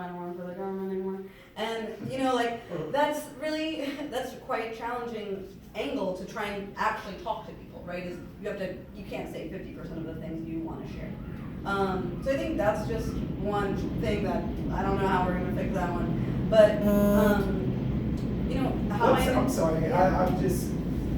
why I don't work for the government anymore. And, you know, like, that's quite a challenging angle to try and actually talk to people, right? Is you can't say 50% of the things you want to share. So I think that's just one thing that I don't know how we're going to fix that one. But, you know, I'm sorry, yeah. I'm just,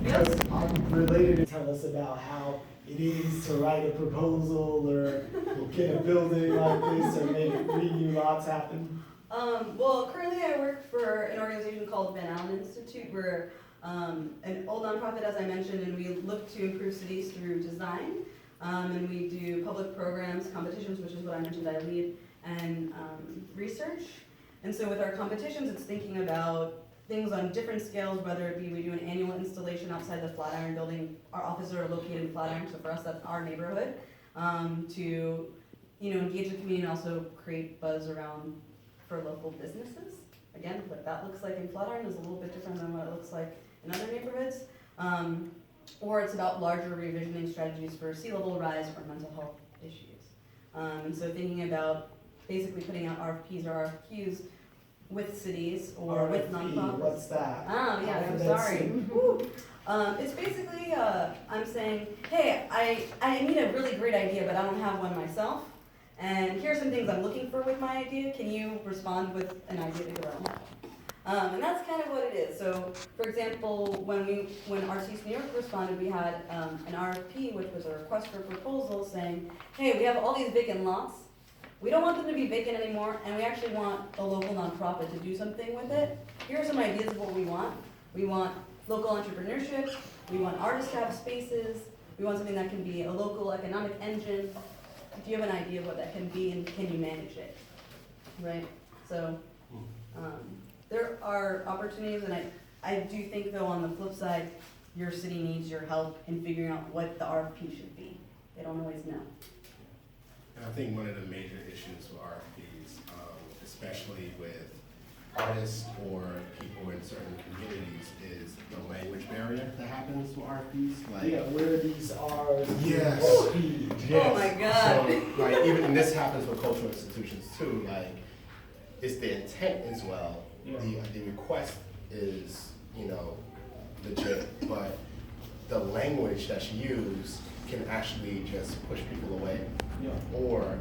Yes. I'm related to tell us about how it is to write a proposal or get a building like this or make 3 new lots happen. Well, currently I work for an organization called Van Allen Institute. We're an old nonprofit, as I mentioned, and we look to improve cities through design. And we do public programs, competitions, which is what I mentioned I lead, and research. And so with our competitions, it's thinking about things on different scales, whether it be we do an annual installation outside the Flatiron building. Our offices are located in Flatiron, so for us that's our neighborhood. To engage the community and also create buzz around for local businesses. Again, what that looks like in Flatiron is a little bit different than what it looks like in other neighborhoods. Or it's about larger revisioning strategies for sea level rise or mental health issues. And so thinking about basically putting out RFPs or RFQs with cities or with nonprofits. What's that? Oh yeah, I'm sorry. It's basically I'm saying, hey, I need a really great idea, but I don't have one myself. And here's some things I'm looking for with my idea. Can you respond with an idea to go along? And that's kind of what it is. So, for example, when RCS New York responded, we had an RFP, which was a request for proposal, saying, hey, we have all these vacant lots. We don't want them to be vacant anymore, and we actually want a local nonprofit to do something with it. Here are some ideas of what we want. We want local entrepreneurship. We want artists to have spaces. We want something that can be a local economic engine. Do you have an idea of what that can be, and can you manage it? Right? So there are opportunities, and I do think, though, on the flip side, your city needs your help in figuring out what the RFP should be. They don't always know. And I think one of the major issues with RFPs, especially with artists or people in certain communities, is the language barrier that happens with RFPs. Like, Yeah, where these are. Yes. Oh my God. So, like, even, and this happens with cultural institutions too, like, it's the intent as well. Yeah. The request is, legit, but the language that's used can actually just push people away. Yeah. Or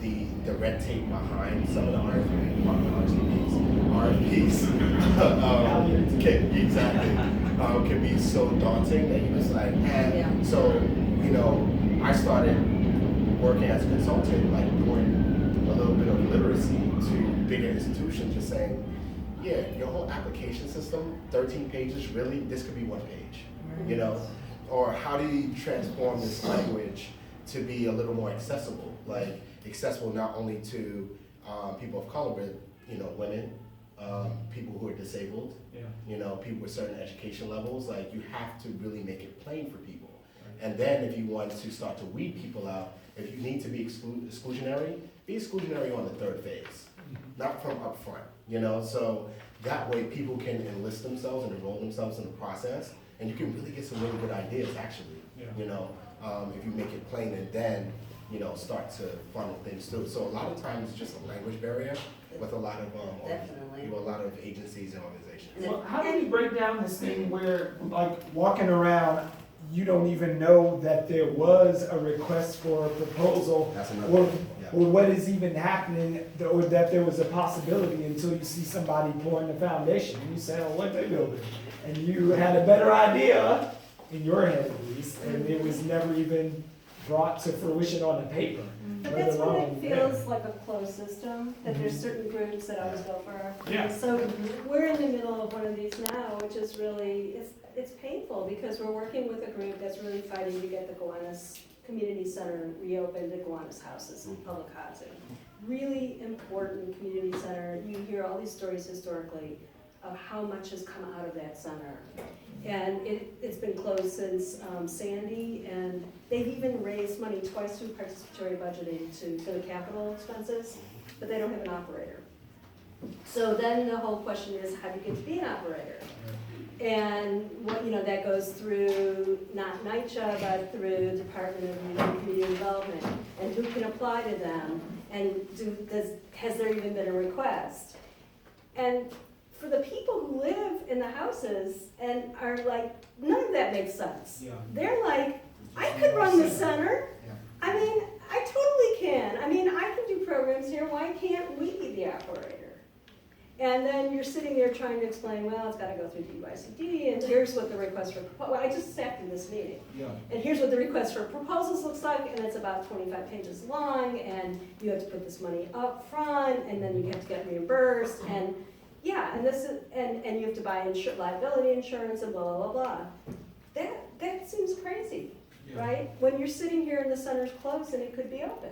the red tape behind some of the RFPs can be so daunting that you're just like, Yeah. So, I started working as a consultant, like doing a little bit of literacy to bigger institutions, just saying, yeah, your whole application system, 13 pages, really, this could be 1 page, Or how do you transform this language to be a little more accessible, like accessible not only to people of color, but women, people who are disabled, people with certain education levels. Like, you have to really make it plain for people. And then if you want to start to weed people out, if you need to be exclusionary, be exclusionary on the 3rd phase, not from up front, So that way people can enlist themselves and enroll themselves in the process, and you can really get some really good ideas, actually, if you make it plain and then, start to funnel things through. So a lot of times it's just a language barrier with a lot of Definitely. a lot of agencies and organizations. Well, how do you break down this thing where, like, walking around, you don't even know that there was a request for a proposal, That's another or, thing, yeah. or what is even happening, or that there was a possibility until you see somebody pouring the foundation, and you say, oh, what they building? And you had a better idea, in your head at least, and it was never even brought to fruition on the paper. But that's when it feels like a closed system, that there's certain groups that always go for. Yeah. So we're in the middle of one of these now, which is really, it's painful because we're working with a group that's really fighting to get the Gowanus Community Center reopened, the Gowanus houses and public housing. Really important community center. You hear all these stories historically of how much has come out of that center. And it's been closed since Sandy, and they've even raised money twice through participatory budgeting for the capital expenses, but they don't have an operator. So then the whole question is, how do you get to be an operator? And what that goes through not NYCHA, but through Department of Youth and Community Development, and who can apply to them. And has there even been a request? And for the people who live in the houses and are like, none of that makes sense. Yeah. They're like, I could run the center. Yeah. I mean, I totally can. I mean, I can do programs here. Why can't we be the operator? And then you're sitting there trying to explain, well, it's got to go through DYCD, and here's what the request for, well, I just sat in this meeting. Yeah. And here's what the request for proposals looks like, and it's about 25 pages long, and you have to put this money up front, and then you have to get reimbursed, and yeah, and this is, and you have to buy liability insurance and blah, blah, blah, blah. That seems crazy, Yeah. right? When you're sitting here and the center's closed and it could be open.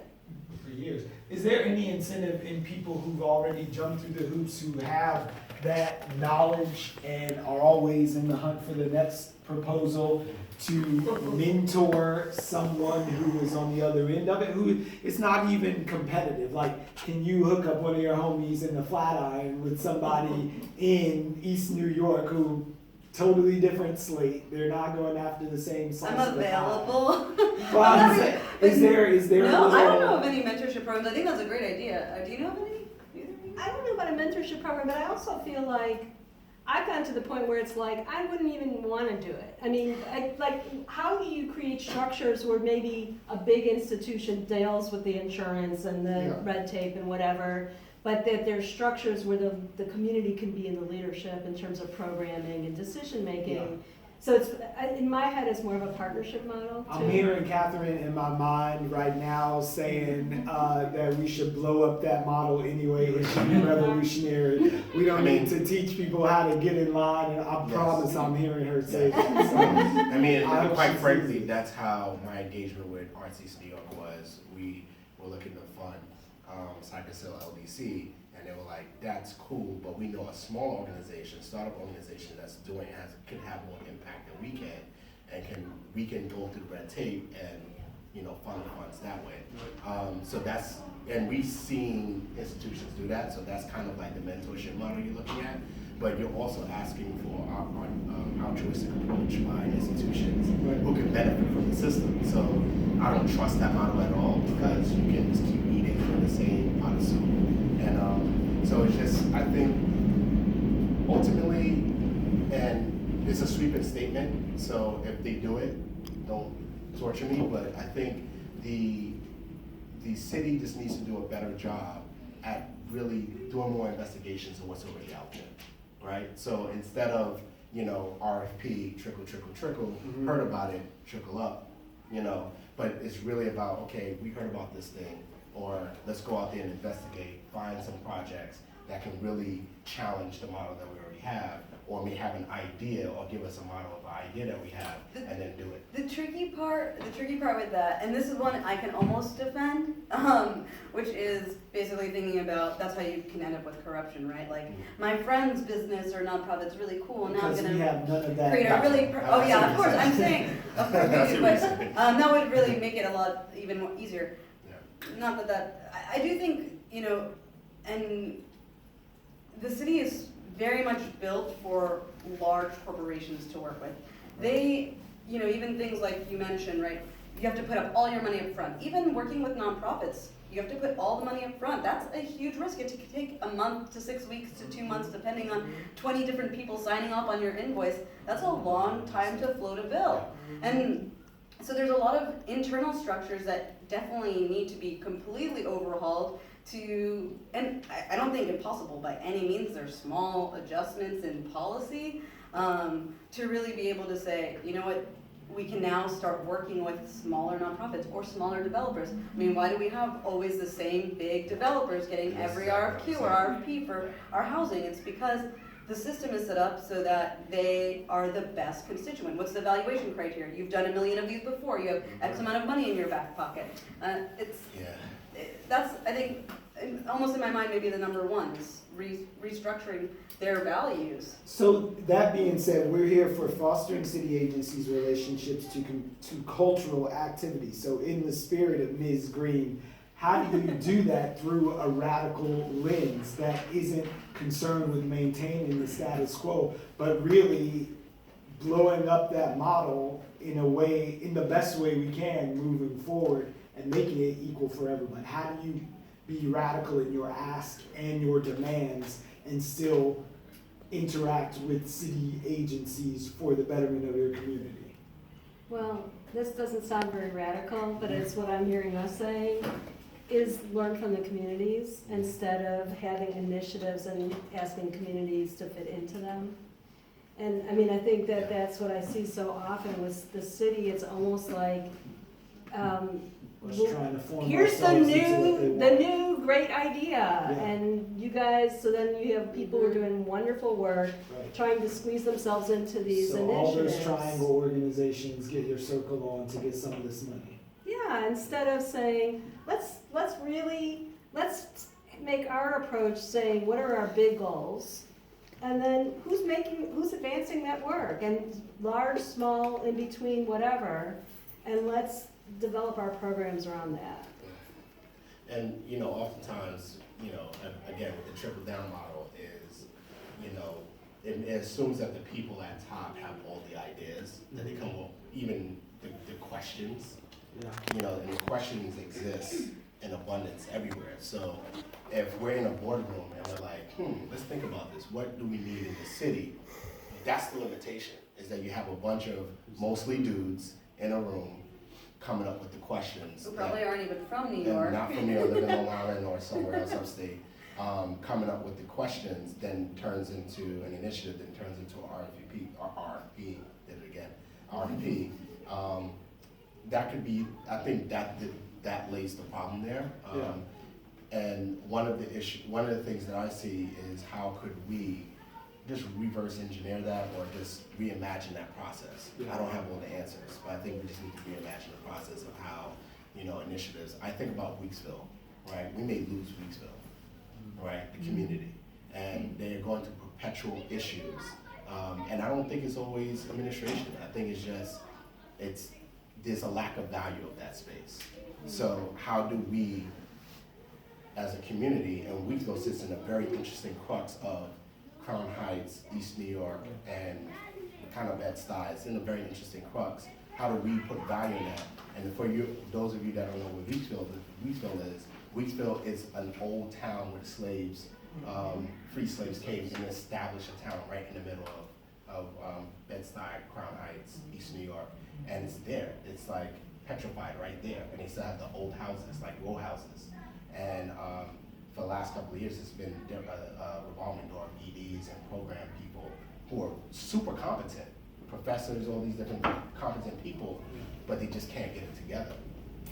For years. Is there any incentive in people who've already jumped through the hoops, who have that knowledge and are always in the hunt for the next proposal, to mentor someone who is on the other end of it, who it's not even competitive? Like, can you hook up one of your homies in the Flatiron with somebody in East New York who totally different slate? They're not going after the same slice I'm of the pie. available. Well, I'm saying, is there No, a I don't little- know of any mentorship programs. I think that's a great idea. Do you know of any? Either of you? I don't know about a mentorship program, but I also feel like I've gotten to the point where it's like, I wouldn't even want to do it. I mean, how do you create structures where maybe a big institution deals with the insurance and the Yeah. red tape and whatever, but that there's structures where the community can be in the leadership in terms of programming and decision-making. Yeah. So it's, in my head, it's more of a partnership model, too. I'm hearing Catherine in my mind right now saying that we should blow up that model anyway. It should be revolutionary. We don't need to teach people how to get in line, and I Yes. promise I'm hearing her say that. So, I mean, I hope quite she's frankly, easy. that's how my engagement with Artsy New York was. We were looking to fund Cypress Hill LDC, and they were like, "That's cool, but we know a small organization, startup organization that's can have more impact than we can, and we can go through the red tape and fund the funds that way." And we've seen institutions do that, so that's kind of like the mentorship model you're looking at. But you're also asking for our altruistic approach by institutions who can benefit from the system. So I don't trust that model at all, because you can just keep eating from the same pot of soup. And so it's just, I think, ultimately, and it's a sweeping statement, so if they do it, don't torture me, but I think the city just needs to do a better job at really doing more investigations of what's already out there, right? So instead of, RFP, trickle, trickle, trickle, Mhm. heard about it, trickle up, but it's really about, okay, we heard about this thing, or let's go out there and investigate, find some projects that can really challenge the model that we already have, or may have an idea, or give us a model of an idea that we have, and then do it. The tricky part with that, and this is one I can almost defend, which is basically thinking about, that's how you can end up with corruption, right? Like, my friend's business or nonprofit's really cool, and now I'm because we gonna have none of that. create a really, oh I see yeah, what of course, you're I'm saying. saying, of course That's we do, what but, you're saying. that would really make it a lot even more easier. Yeah. Not that, I do think, and the city is very much built for large corporations to work with. They, even things like you mentioned, right? You have to put up all your money up front. Even working with nonprofits, you have to put all the money up front. That's a huge risk. It can take a month to 6 weeks to 2 months, depending on 20 different people signing off on your invoice. That's a long time to float a bill. And so there's a lot of internal structures that definitely need to be completely overhauled and I don't think impossible by any means. There's small adjustments in policy to really be able to say, you know what, we can now start working with smaller nonprofits or smaller developers. I mean, why do we have always the same big developers getting every RFQ or RFP for our housing? It's because the system is set up so that they are the best constituent. What's the evaluation criteria? You've done 1 million of these before. You have X amount of money in your back pocket. That's, I think, almost in my mind, maybe the number one is restructuring their values. So that being said, we're here for fostering city agencies' relationships to cultural activities. So in the spirit of Ms. Green, how do you do that through a radical lens that isn't concerned with maintaining the status quo, but really blowing up that model in the best way we can moving forward and making it equal for everyone? How do you be radical in your ask and your demands and still interact with city agencies for the betterment of your community? Well, this doesn't sound very radical, but it's what I'm hearing us saying, is learn from the communities instead of having initiatives and asking communities to fit into them. And I mean, I think that that's what I see so often with the city. It's almost like, Just trying to form here's the ourselves into what they new want. great idea, and you guys, so then you have people who are doing wonderful work, Right. trying to squeeze themselves into these So initiatives. all those triangle organizations get your circle on to get some of this money. Yeah, instead of saying, let's make our approach saying, what are our big goals? And then who's advancing that work? And large, small, in between, whatever, and let's develop our programs around that. And, oftentimes, again, with the trickle down model is, it assumes that the people at top have all the ideas, that they come up, even the questions, Yeah. And the questions exist in abundance everywhere. So if we're in a boardroom and we're like, let's think about this, what do we need in the city? That's the limitation, is that you have a bunch of mostly dudes in a room coming up with the questions. Who probably aren't even from New And York. not from New York, living in Long Island or somewhere else upstate, coming up with the questions, then turns into an initiative, then turns into an RFP, did it again, RFP. That could be, I think that lays the problem there. Yeah. And one of the things that I see is how could we just reverse engineer that or just reimagine that process. Yeah. I don't have all the answers, but I think we just need to reimagine the process of how, initiatives. I think about Weeksville, right? We may lose Weeksville, right? The community. And they're going through perpetual issues. And I don't think it's always administration. I think it's just, there's a lack of value of that space. So how do we, as a community, and Weeksville sits in a very interesting crux of Crown Heights, East New York, and kind of Bed-Stuy. It's in a very interesting crux. How do we put value in that? And for those of you that don't know what Weeksville is an old town where the slaves, free slaves came and established a town right in the middle of Bed-Stuy, Crown Heights, East New York. And it's there. It's like petrified right there. And they still have the old houses, like row houses. And for the last couple of years, it's been a revolving door of EDs and program people who are super competent, professors, all these different competent people, but they just can't get it together.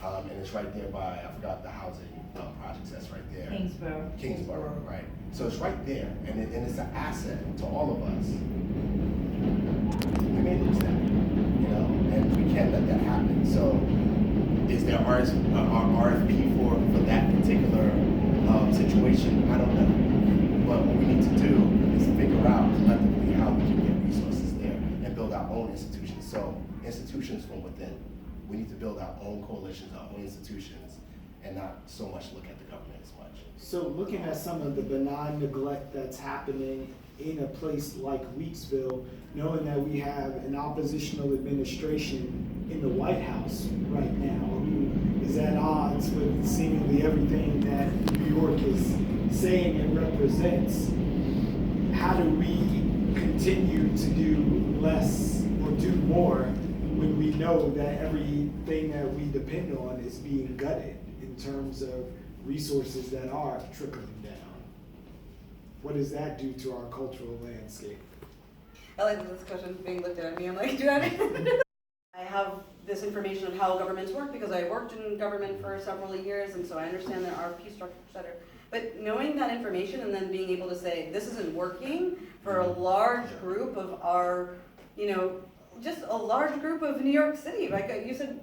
And it's right there by, I forgot the housing projects that's right there. Kingsborough, right. So it's right there, and it's an asset to all of us. We may lose that, and we can't let that happen. So is there RFP for that particular situation? I don't know. But what we need to do is figure out collectively how we can get resources there and build our own institutions. So institutions from within. We need to build our own coalitions, our own institutions, and not so much look at the government as much. So looking at some of the benign neglect that's happening in a place like Weeksville, knowing that we have an oppositional administration in the White House right now, who is at odds with seemingly everything that New York is saying and represents, how do we continue to do less or do more when we know that everything that we depend on is being gutted in terms of resources that are trickling down? What does that do to our cultural landscape? I like that this question being looked at me. I'm like, do I have this information on how governments work because I worked in government for several years, and so I understand their RFP structure, et cetera. But knowing that information and then being able to say, this isn't working for a large group of our, just a large group of New York City. Like you said,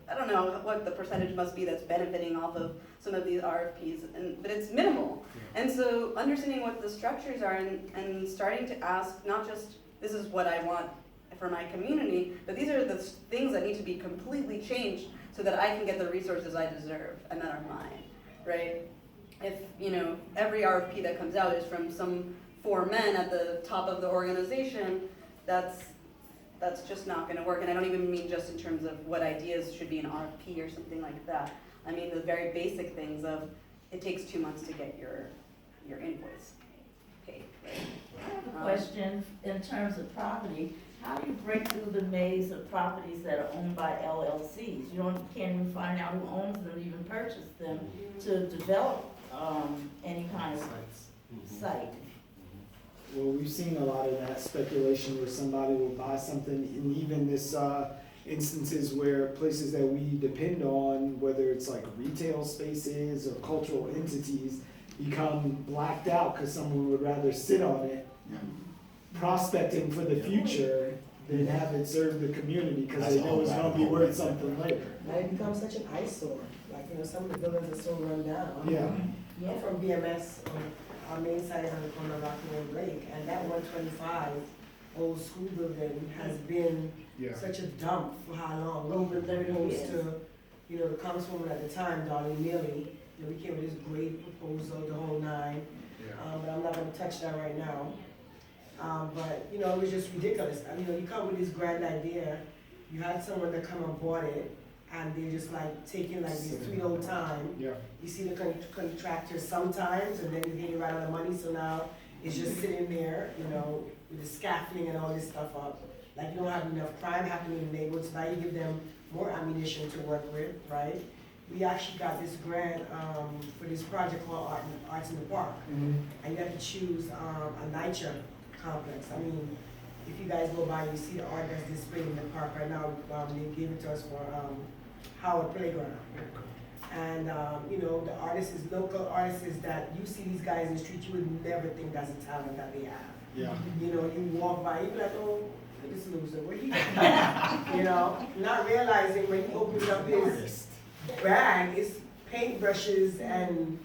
I don't know what the percentage must be that's benefiting off of some of these RFPs, but it's minimal. Yeah. And so understanding what the structures are and starting to ask, not just this is what I want for my community, but these are the things that need to be completely changed so that I can get the resources I deserve and that are mine, right? If, every RFP that comes out is from some 4 men at the top of the organization, that's just not going to work. And I don't even mean just in terms of what ideas should be an RFP or something like that. I mean the very basic things of it takes 2 months to get your invoice paid, right? I have a question in terms of property. How do you break through the maze of properties that are owned by LLCs? Can't even find out who owns them, even purchase them to develop, any kind of site. Well, we've seen a lot of that speculation where somebody will buy something, and even this instances where places that we depend on, whether it's like retail spaces or cultural entities, become blacked out because someone would rather sit on it, prospecting for the future than have it serve the community because they know it's going to be worth something later. Now it becomes such an eyesore, like, some of the buildings are so run down. Yeah. I'm from BMS, on our main site on the corner of Rockland Lake, and that 125 old school building has been such a dump for how long? Over 30 years. To, the councilwoman at the time, Darlene Neely, we came with this great proposal, the whole nine. But I'm not gonna touch that right now. But, it was just ridiculous. I mean, you come with this grand idea, you had someone that come and bought it, and they're just like taking like this sweet old time. Yeah. You see the contractors sometimes, and then you get right on the money, so now it's just sitting there, with the scaffolding and all this stuff up. Like, you don't have enough crime happening in the neighborhoods, now you give them more ammunition to work with, right? We actually got this grant for this project called Arts in the Park. Mm-hmm. And you have to choose a NYCHA complex. I mean, if you guys go by, you see the art that's displayed in the park right now. They gave it to us for Howard Playground. And the artists, local artists that you see these guys in the street, you would never think that's a talent that they have. Yeah. You walk by, you be like, oh, look at this loser, what he doing? Not realizing when he opens up his bag, it's paintbrushes and,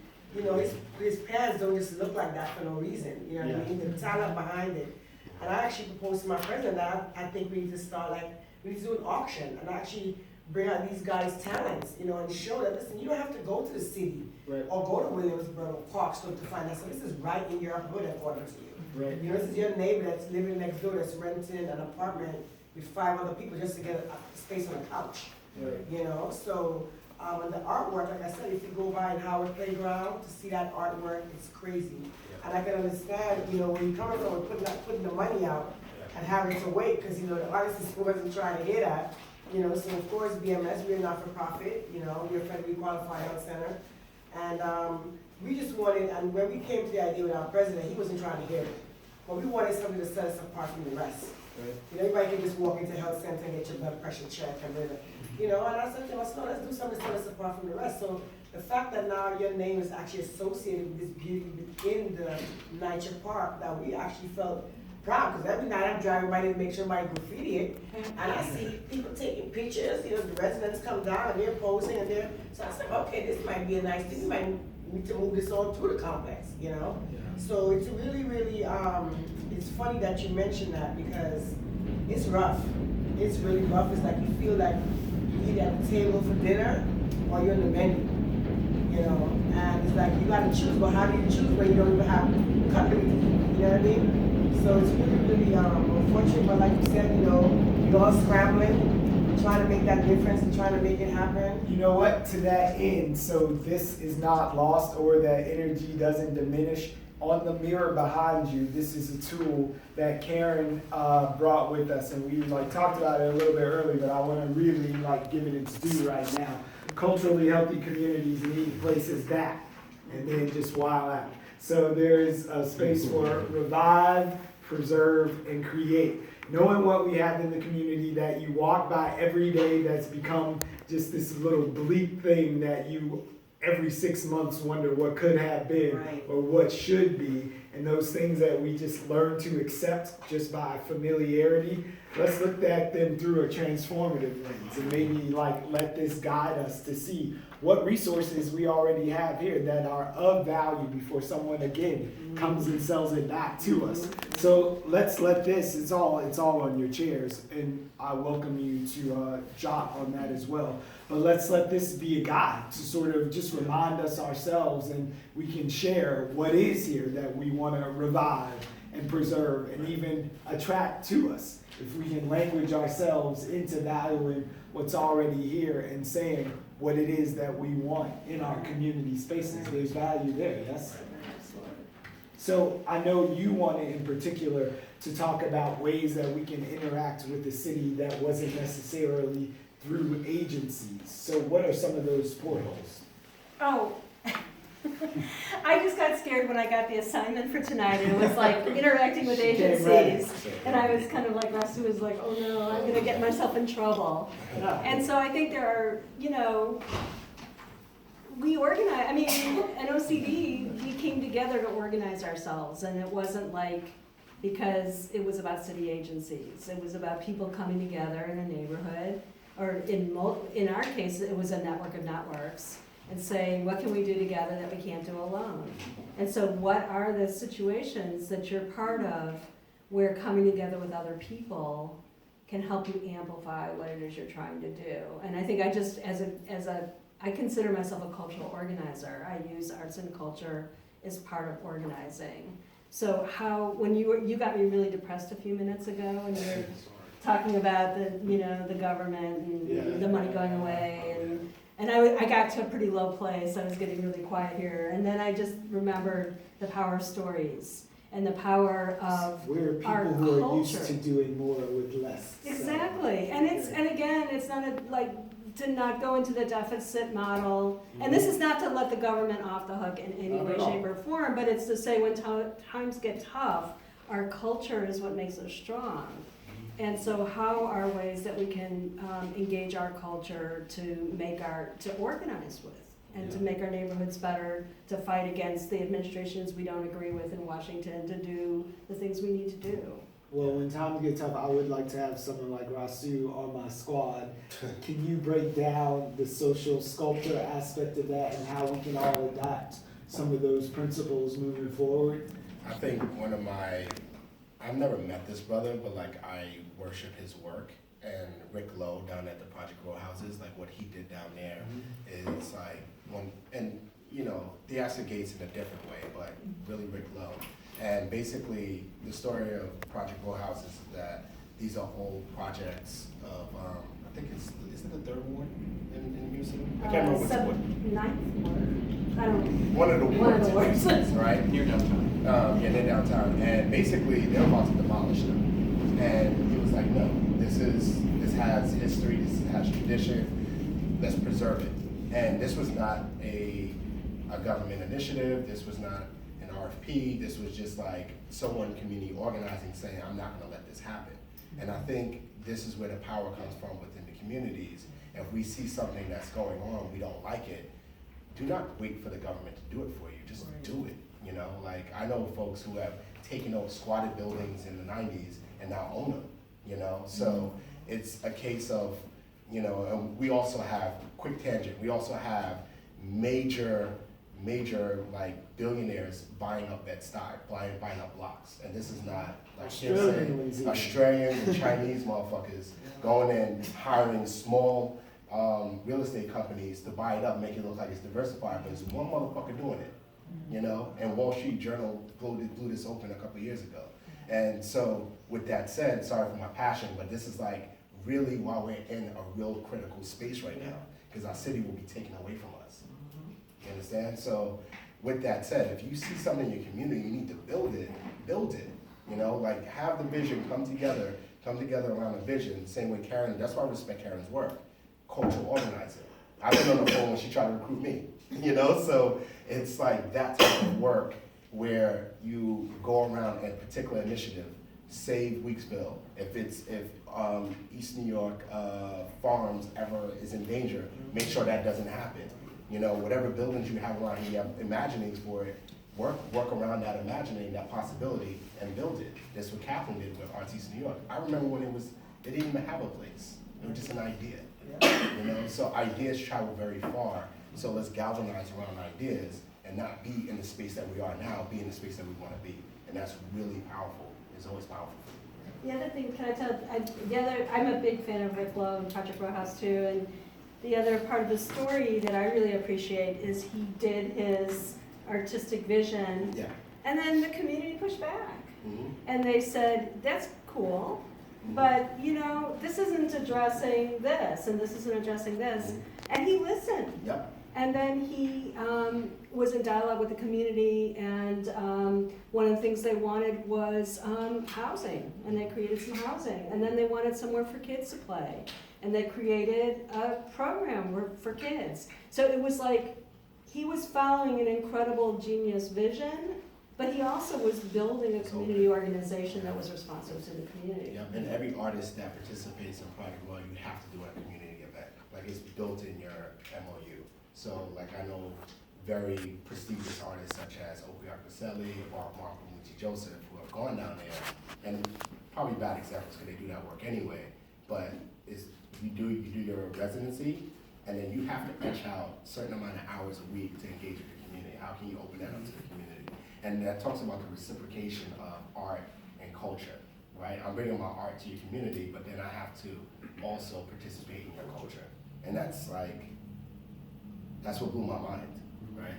his pants don't just look like that for no reason. You know what I mean? The talent behind it. And I actually proposed to my president that I think we need to start, we need to do an auction and actually bring out these guys' talents, and show that, listen, you don't have to go to the city or go to Williamsburg or Parksville to find out. So this is right in your hood according to you. Right. This is your neighbor that's living next door that's renting an apartment with 5 other people just to get a space on a couch. Right. So and the artwork, like I said, if you go by in Howard Playground to see that artwork, it's crazy. And I can understand, where you're coming from with putting the money out and having to wait because, the artist wasn't trying to hear that. So of course, BMS, we're not for profit, we're a federally qualified health center. And we just wanted, and when we came to the idea with our president, he wasn't trying to hear it. But we wanted something to set us apart from the rest. Right. Everybody can just walk into the health center and get your blood pressure checked and then, and I said, let's do something to set us apart from the rest. So the fact that now your name is actually associated with this beauty within the NYCHA Park, that we actually felt proud, because every night I'm driving by to make sure my graffiti it, and I see people taking pictures, the residents come down and they're posing and so I said, okay, this might be a nice thing, we might need to move this on through the complex, So it's really, really, it's funny that you mentioned that because it's rough. It's really rough. It's like you feel like you're either at the table for dinner or you're on the menu, and it's like you gotta choose, but how do you choose when you don't even have cutlery, you know what I mean? So it's really, really unfortunate, but like you said, you're all scrambling, trying to make that difference and trying to make it happen. You know what? To that end, so this is not lost or that energy doesn't diminish. On the mirror behind you, this is a tool that Karen brought with us, and we talked about it a little bit earlier, but I want to really give it its due right now. Culturally healthy communities need places that, and then just wild out. So there is a space for revive, preserve, and create. Knowing what we have in the community that you walk by every day that's become just this little bleak thing that you every 6 months wonder what could have been or what should be, and those things that we just learn to accept just by familiarity, let's look at them through a transformative lens and maybe let this guide us to see what resources we already have here that are of value before someone again comes and sells it back to us. So let's let this, it's all on your chairs, and I welcome you to jot on that as well. But let's let this be a guide to sort of just remind us ourselves, and we can share what is here that we want to revive and preserve and even attract to us. If we can language ourselves into valuing what's already here and saying, what it is that we want in our community spaces. There's value there. So I know you wanted in particular to talk about ways that we can interact with the city that wasn't necessarily through agencies. So what are some of those portals? Oh, I just got scared when I got the assignment for tonight. It was like interacting with agencies. And I was kind of like, Rusty was like, oh no, I'm gonna get myself in trouble. And so I think there are, we organize, I mean, an OCD, we came together to organize ourselves, and it wasn't like, because it was about city agencies. It was about people coming together in a neighborhood, or in our case, it was a network of networks, and saying, what can we do together that we can't do alone? And so what are the situations that you're part of where coming together with other people can help you amplify what it is you're trying to do? And I think I just, I consider myself a cultural organizer. I use arts and culture as part of organizing. So when you got me really depressed a few minutes ago, and you were talking about the government and the money going away, and I got to a pretty low place. I was getting really quiet here, and then I just remembered the power of stories and the power of we're people our who culture. are used to doing more with less. Exactly, and again, it's not to not go into the deficit model, and this is not to let the government off the hook in any way, shape, or form, but it's to say when times get tough, our culture is what makes us strong. And so how are ways that we can engage our culture to organize with, and to make our neighborhoods better, to fight against the administrations we don't agree with in Washington, to do the things we need to do. Well, when times get tough, I would like to have someone like Rasu on my squad. Can you break down the social sculpture aspect of that and how we can all adopt some of those principles moving forward? I think I've never met this brother, but like I worship his work. And Rick Lowe down at the Project Row Houses, like what he did down there is like Theaster Gates in a different way, but really Rick Lowe. And basically, the story of Project Row Houses is that these are old projects of, I think is it the third ward in the museum? I can't remember which ward. Ninth ward. I don't know. One of the wards. One of the wards. Right? Near downtown. Near downtown. And basically, they're about to demolish them. And he was like, no, this has history, this has tradition, let's preserve it. And this was not a government initiative, this was not an RFP, this was just like someone community organizing saying, I'm not gonna let this happen. And I think this is where the power comes from within the communities. If we see something that's going on, we don't like it, do not wait for the government to do it for you, just do it. Like I know folks who have taken over squatted buildings in the 90s and now own them, so it's a case of, and we also have, quick tangent, we also have major like billionaires buying up Bed-Stuy, buying up blocks. And this is not like Australian and Chinese motherfuckers going in, hiring small real estate companies to buy it up, make it look like it's diversified, but it's one motherfucker doing it, and Wall Street Journal blew this open a couple of years ago. And so with that said, sorry for my passion, but this is like really why we're in a real critical space right now, because our city will be taken away from us. You understand? So with that said, if you see something in your community, you need to build it, like have the vision, come together around a vision, same way Karen, that's why I respect Karen's work, cultural organizing. I've been on the phone when she tried to recruit me, so it's like that type of work where you go around a particular initiative, save Weeksville, if East New York Farms ever is in danger, make sure that doesn't happen. Whatever buildings you have around here, you have imaginings for it, work around that imagining, that possibility, and build it. That's what Catherine did with Arts East New York. I remember when they didn't even have a place. It was just an idea. So ideas travel very far. So let's galvanize around ideas and not be in the space that we are now, be in the space that we want to be. And that's really powerful. It's always powerful. The other thing, can I tell, I'm a big fan of Rick Lowe and Project Row House too, and the other part of the story that I really appreciate is he did his artistic vision, and then the community pushed back. And they said, that's cool, but this isn't addressing this, and this isn't addressing this. And he listened. Yep. And then he was in dialogue with the community, and one of the things they wanted was housing, and they created some housing. And then they wanted somewhere for kids to play, and they created a program for kids. So it was like he was following an incredible genius vision, but he also was building a community organization that was responsive to the community. Yep. And every artist that participates in Project Well, you have to do a community event. Like it's built in your MOU. So like I know very prestigious artists such as Opie Arcaselli or Marco Mucci Joseph who have gone down there, and probably bad examples because they do that work anyway, but it's, you do your residency, and then you have to etch out a certain amount of hours a week to engage with the community. How can you open that up to the community? And that talks about the reciprocation of art and culture, right? I'm bringing my art to your community, but then I have to also participate in your culture. And that's like, that's what blew my mind, right?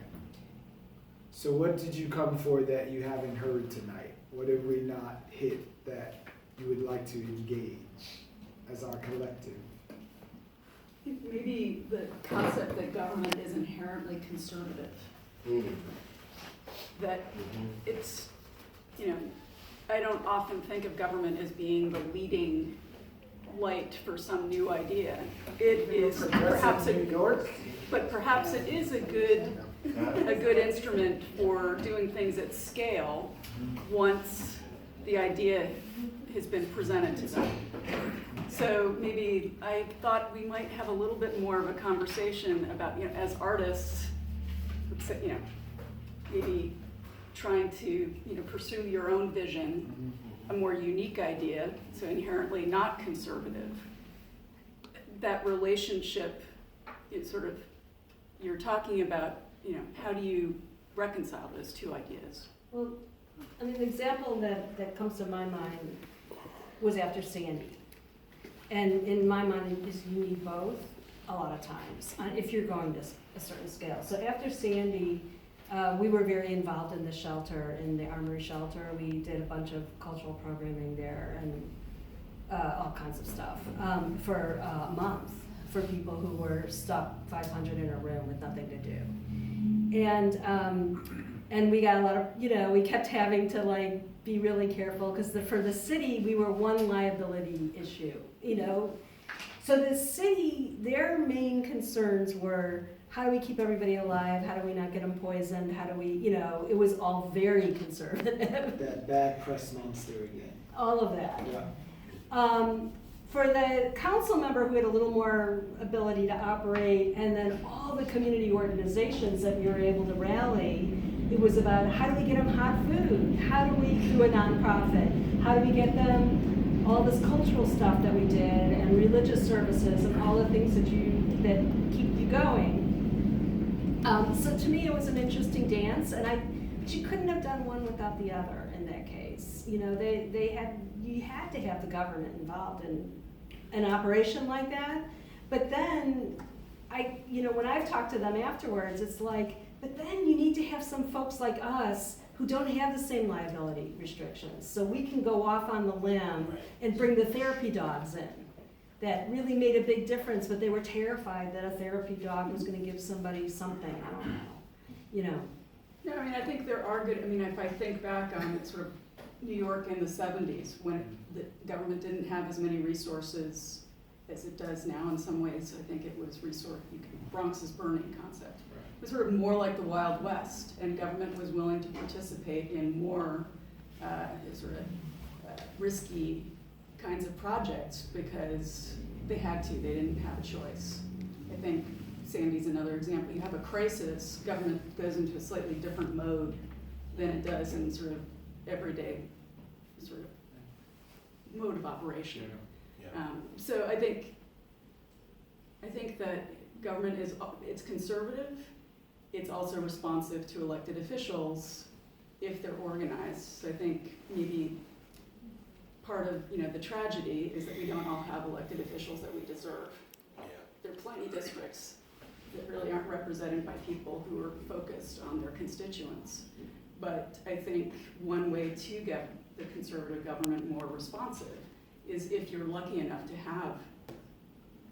So what did you come for that you haven't heard tonight? What did we not hit that you would like to engage as our collective? Maybe the concept that government is inherently conservative. That it's, I don't often think of government as being the leading light for some new idea. It is perhaps New York. but perhaps it is a good instrument for doing things at scale once the idea has been presented to them. So maybe I thought we might have a little bit more of a conversation about, as artists, maybe trying to, pursue your own vision, a more unique idea, so inherently not conservative. That relationship is sort of, you're talking about, how do you reconcile those two ideas? Well, I mean, the example that comes to my mind was after Sandy. And in my mind, is you need both a lot of times, if you're going to a certain scale. So after Sandy, we were very involved in the shelter, in the Armory shelter. We did a bunch of cultural programming there and all kinds of stuff for a month for people who were stuck 500 in a room with nothing to do. And we got a lot of, we kept having to be really careful because for the city, we were one liability issue, So the city, their main concerns were, how do we keep everybody alive? How do we not get them poisoned? How do we, it was all very conservative. That bad press monster again. All of that. Yeah. For the council member who had a little more ability to operate, and then all the community organizations that we were able to rally, it was about how do we get them hot food? How do we do a nonprofit? How do we get them all this cultural stuff that we did and religious services and all the things that keep you going? So to me, it was an interesting dance, but you couldn't have done one without the other in that case. You had to have the government involved in an operation like that. But then, when I've talked to them afterwards, it's like, but then you need to have some folks like us who don't have the same liability restrictions. So we can go off on the limb and bring the therapy dogs in. That really made a big difference, but they were terrified that a therapy dog was going to give somebody something. I don't know. No, I think there are good, if I think back on sort of New York in the 70s, when the government didn't have as many resources as it does now in some ways, I think it was Bronx's burning concept. It was sort of more like the Wild West, and government was willing to participate in more risky kinds of projects because they had to, they didn't have a choice. I think Sandy's another example. You have a crisis, government goes into a slightly different mode than it does in sort of everyday sort of mode of operation. So I think that government it's conservative, it's also responsive to elected officials if they're organized. So I think maybe part of the tragedy is that we don't all have elected officials that we deserve. There are plenty of districts that really aren't represented by people who are focused on their constituents. But I think one way to get the conservative government more responsive is if you're lucky enough to have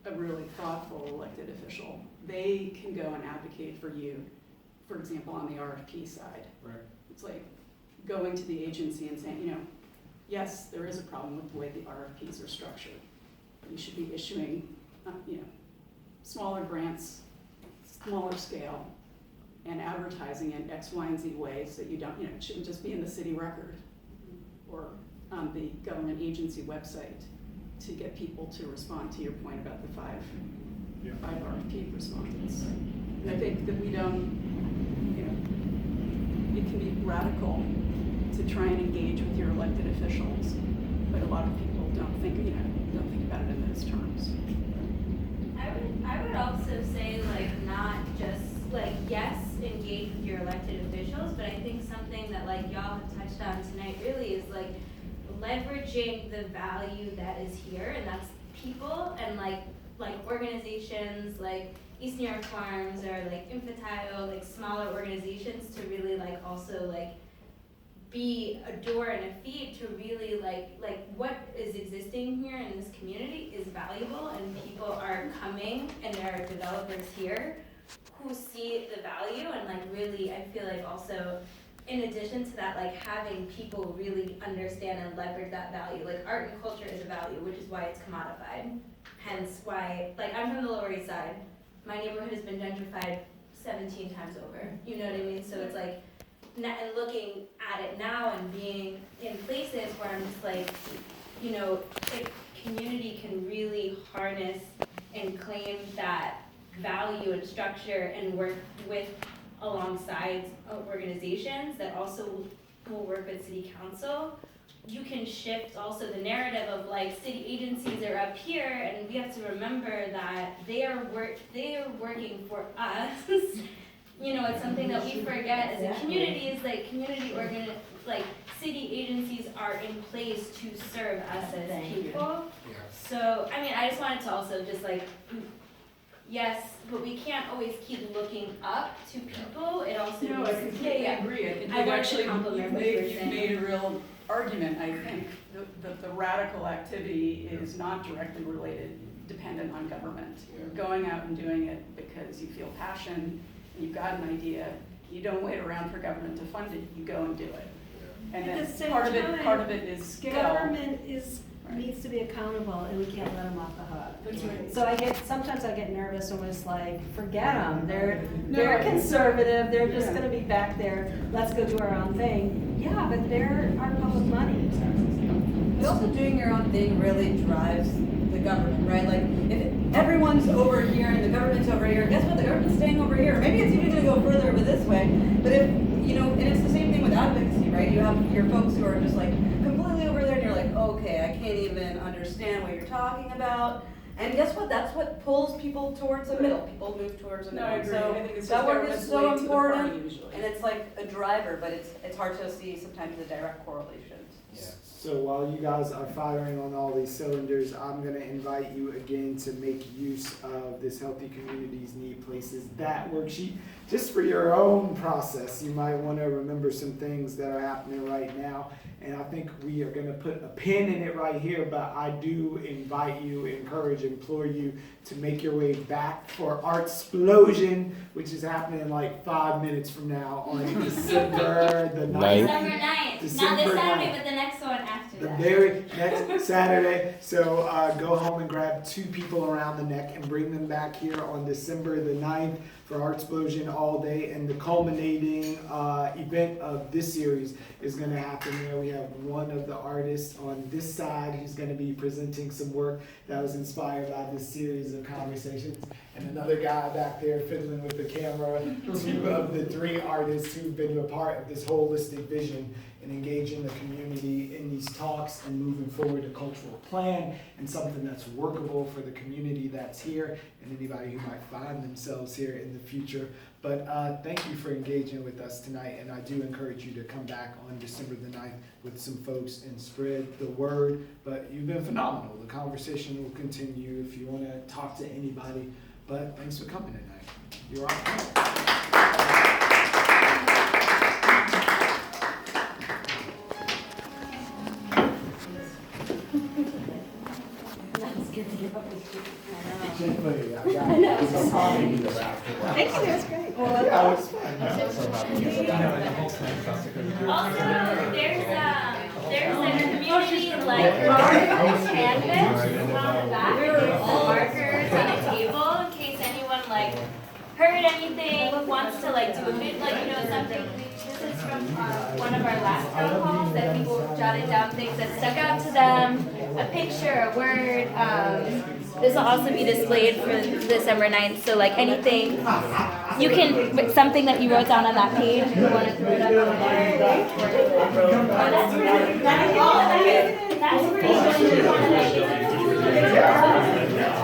a really thoughtful elected official, they can go and advocate for you, for example, on the RFP side. Right. It's like going to the agency and saying, you know, yes, there is a problem with the way the RFPs are structured. You should be issuing, you know, smaller grants, smaller scale, and advertising in X, Y, and Z ways that you don't, you know, it shouldn't just be in the city record or on the government agency website to get people to respond to your point about the five RFP respondents. And I think that we don't, you know, it can be radical to try and engage with your elected officials, but a lot of people don't think, you know, don't think about it in those terms. I would also say, like, not just, like, yes, engage with your elected officials, but I think something that, like, y'all have touched on tonight really is, like, leveraging the value that is here, and that's people and, like organizations like East New York Farms or, like, Infantile, like, smaller organizations to really, like, also, like, be a door and a feed to really like what is existing here in this community is valuable, and people are coming and there are developers here who see the value, and like really I feel like also in addition to that, like having people really understand and leverage that value. Like art and culture is a value, which is why it's commodified. Hence why, like I'm from the Lower East Side. My neighborhood has been gentrified 17 times over. You know what I mean? So it's like, and looking at it now and being in places where I'm just like, you know, if community can really harness and claim that value and structure and work with alongside organizations that also will work with city council, you can shift also the narrative of like city agencies are up here, and we have to remember that they are working for us. You know, it's something that we forget as a community is like like city agencies are in place to serve us as people. So, I mean, I just wanted to also just like, yes, but we can't always keep looking up to people. It also No, I completely agree. I think you've made a real argument. I think the radical activity is not directly dependent on government. You're going out and doing it because you feel passion. You've got an idea, you don't wait around for government to fund it, you go and do it. And then part of it is skill. Government needs to be accountable, and we can't let them off the hook. That's right. So sometimes I get nervous, almost like, forget them, they're conservative, they're just gonna be back there, let's go do our own thing. Yeah, but they're our public money. But also doing your own thing really drives the government, right? Like, if everyone's over here and the government's over here, guess what? The government's staying over here. Maybe it's even gonna go further over this way. But if, you know, and it's the same thing with advocacy, right? You have your folks who are just like completely over there and you're like, okay, I can't even understand what you're talking about. And guess what? That's what pulls people towards the middle. People move towards the middle. No, I agree. So I think it's that work is so important, usually. and it's like a driver, but it's hard to see sometimes the direct correlations. Yeah. So while you guys are firing on all these cylinders, I'm gonna invite you again to make use of this Healthy Communities Need Places, that worksheet, just for your own process. You might wanna remember some things that are happening right now. And I think we are gonna put a pin in it right here, but I do invite you, encourage, implore you to make your way back for Artsplosion, which is happening in like 5 minutes from now on December the 9th. December 9th. December Not this Saturday, 9th. but the next one after The that. very next Saturday. So go home and grab 2 people around the neck and bring them back here on December the 9th for Artsplosion all day. And the culminating event of this series is going to happen there. We have one of the artists on this side who's going to be presenting some work that was inspired by this series of conversations. And another guy back there fiddling with the camera. 2 of the 3 artists who've been a part of this holistic vision and engaging the community in these talks and moving forward a cultural plan and something that's workable for the community that's here and anybody who might find themselves here in the future. But thank you for engaging with us tonight, and I do encourage you to come back on December the 9th with some folks and spread the word. But you've been phenomenal. The conversation will continue if you want to talk to anybody. But thanks for coming tonight. You're all. That's good to give up. Thank you, that's great. Yeah, it was fun. Also, there's a community like canvas on the back, there's some markers on a table in case anyone like heard anything, wants to like do a bit, like, you know, something. This is from one of our last town halls that people jotted down things that stuck out to them, a picture, a word. This will also be displayed for December 9th, so like anything, you can, something that you wrote down on that page, if you want to throw it up on there. Oh, that's pretty, that's pretty good.